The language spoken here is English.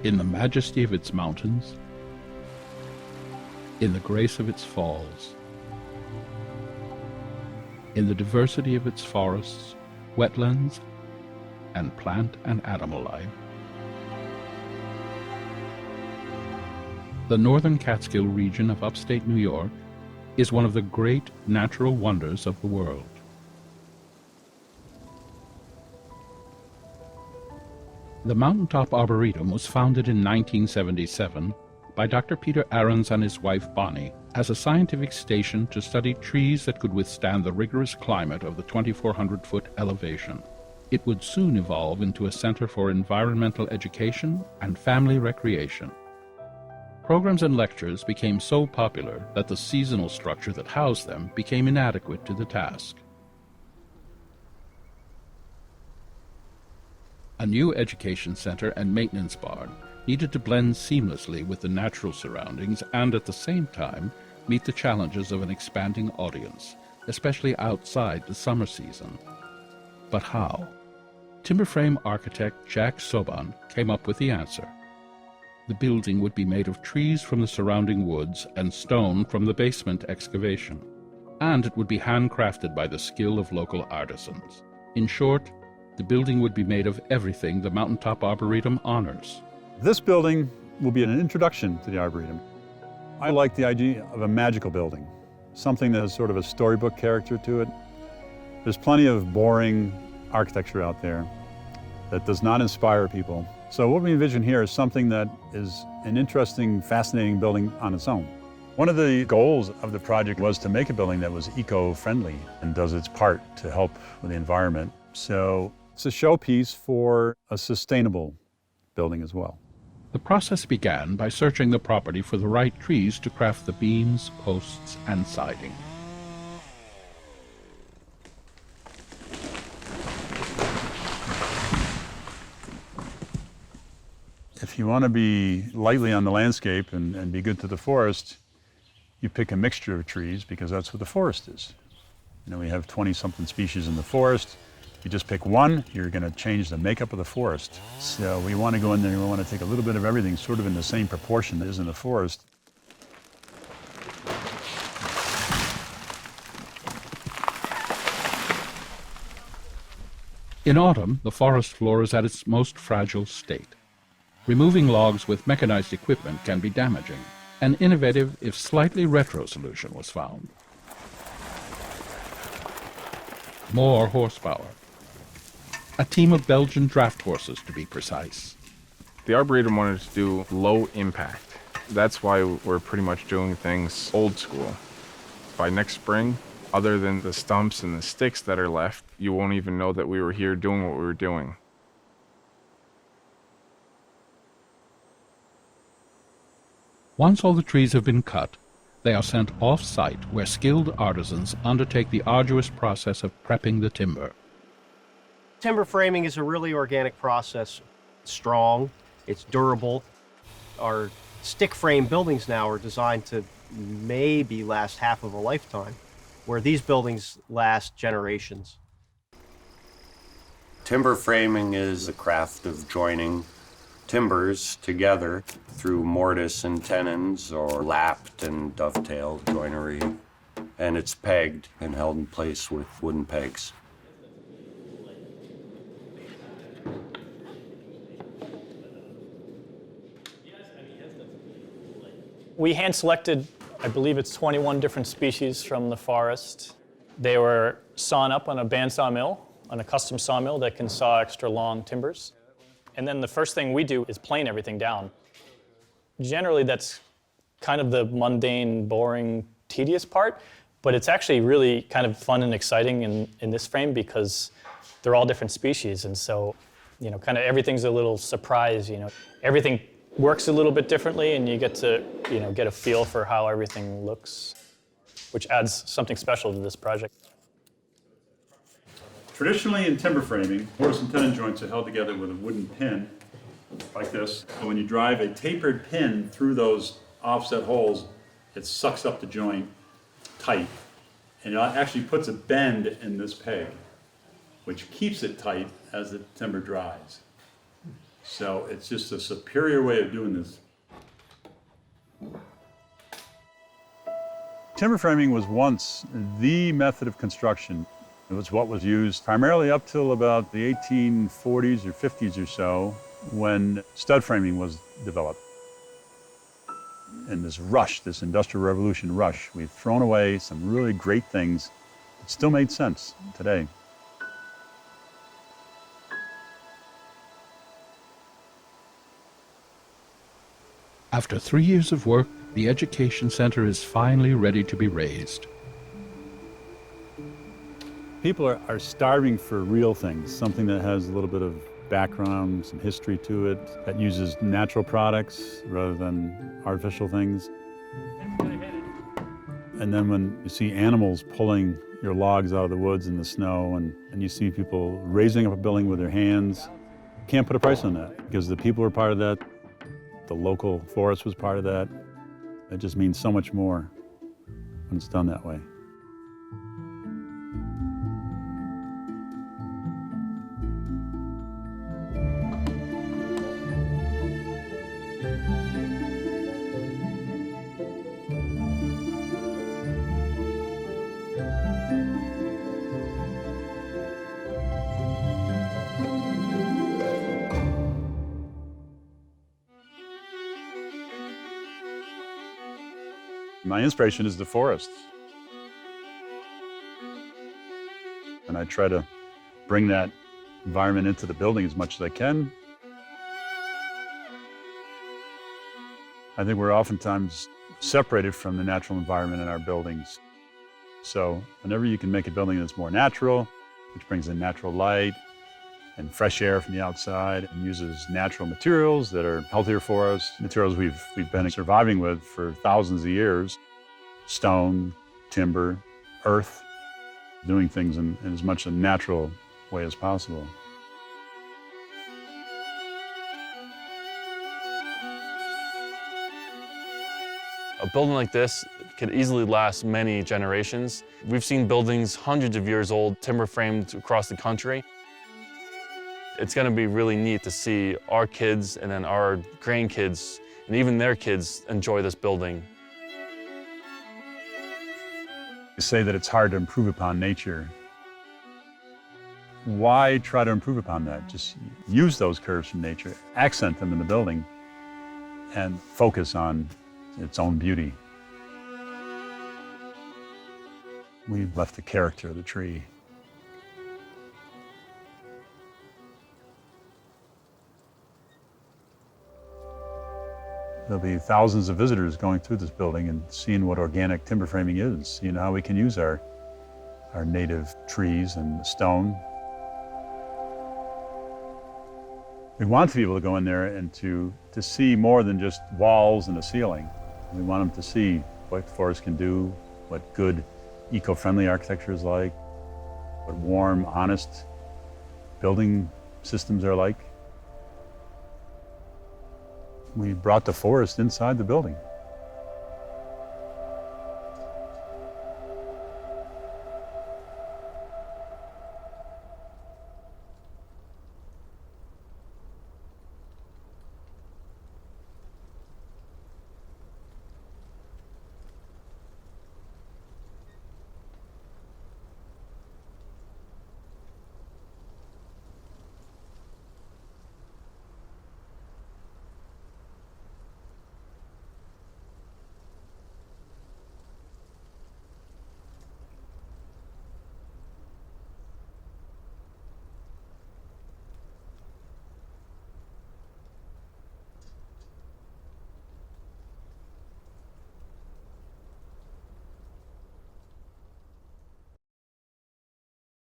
In the majesty of its mountains, in the grace of its falls, in the diversity of its forests, wetlands, and plant and animal life, the northern Catskill region of upstate New York is one of the great natural wonders of the world. The Mountaintop Arboretum was founded in 1977 by Dr. Peter Ahrens and his wife Bonnie as a scientific station to study trees that could withstand the rigorous climate of the 2,400-foot elevation. It would soon evolve into a center for environmental education and family recreation. Programs and lectures became so popular that the seasonal structure that housed them became inadequate to the task. A new education center and maintenance barn needed to blend seamlessly with the natural surroundings and at the same time meet the challenges of an expanding audience, especially outside the summer season. But how? Timber frame architect Jack Sobon came up with the answer. The building would be made of trees from the surrounding woods and stone from the basement excavation, and it would be handcrafted by the skill of local artisans. In short, the building would be made of everything the Mountaintop Arboretum honors. This building will be an introduction to the Arboretum. I like the idea of a magical building, something that has sort of a storybook character to it. There's plenty of boring architecture out there that does not inspire people. So what we envision here is something that is an interesting, fascinating building on its own. One of the goals of the project was to make a building that was eco-friendly and does its part to help with the environment. So it's a showpiece for a sustainable building as well. The process began by searching the property for the right trees to craft the beams, posts, and siding. If you want to be lightly on the landscape and be good to the forest, you pick a mixture of trees because that's what the forest is. You know, we have 20-something species in the forest. You just pick one, you're going to change the makeup of the forest. So we want to go in there and we want to take a little bit of everything sort of in the same proportion as in the forest. In autumn, the forest floor is at its most fragile state. Removing logs with mechanized equipment can be damaging. An innovative, if slightly retro solution was found. More horsepower. A team of Belgian draft horses, to be precise. The Arboretum wanted to do low impact. That's why we're pretty much doing things old school. By next spring, other than the stumps and the sticks that are left, you won't even know that we were here doing what we were doing. Once all the trees have been cut, they are sent off-site where skilled artisans undertake the arduous process of prepping the timber. Timber framing is a really organic process. It's strong, it's durable. Our stick frame buildings now are designed to maybe last half of a lifetime, where these buildings last generations. Timber framing is the craft of joining timbers together through mortise and tenons or lapped and dovetailed joinery, and it's pegged and held in place with wooden pegs. We hand-selected, I believe it's 21 different species from the forest. They were sawn up on a bandsaw mill, on a custom sawmill that can saw extra long timbers. And then the first thing we do is plane everything down. Generally, that's kind of the mundane, boring, tedious part, but it's actually really kind of fun and exciting in this frame because they're all different species, and so, you know, kind of everything's a little surprise, you know. Everything works a little bit differently, and you get to, you know, get a feel for how everything looks, which adds something special to this project. Traditionally in timber framing, mortise and tenon joints are held together with a wooden pin like this. So when you drive a tapered pin through those offset holes, it sucks up the joint tight. And it actually puts a bend in this peg, which keeps it tight as the timber dries. So it's just a superior way of doing this. Timber framing was once the method of construction. It was what was used primarily up till about the 1840s or 50s or so, when stud framing was developed. In this rush, this Industrial Revolution rush, we've thrown away some really great things that still made sense today. After 3 years of work, the Education Center is finally ready to be raised. People are starving for real things, something that has a little bit of background, some history to it, that uses natural products rather than artificial things. And then when you see animals pulling your logs out of the woods in the snow, and you see people raising up a building with their hands, you can't put a price on that because the people are part of that, the local forest was part of that. It just means so much more when it's done that way. My inspiration is the forests. And I try to bring that environment into the building as much as I can. I think we're oftentimes separated from the natural environment in our buildings. So whenever you can make a building that's more natural, which brings in natural light and fresh air from the outside and uses natural materials that are healthier for us, materials we've been surviving with for thousands of years, stone, timber, earth, doing things in as much a natural way as possible. A building like this could easily last many generations. We've seen buildings hundreds of years old, timber framed across the country. It's going to be really neat to see our kids and then our grandkids and even their kids enjoy this building. You say that it's hard to improve upon nature. Why try to improve upon that? Just use those curves from nature, accent them in the building, and focus on its own beauty. We've left the character of the tree. There'll be thousands of visitors going through this building and seeing what organic timber framing is, seeing how we can use our native trees and stone. We want to be able to go in there and to see more than just walls and a ceiling. We want them to see what the forest can do, what good eco-friendly architecture is like, what warm, honest building systems are like. We brought the forest inside the building.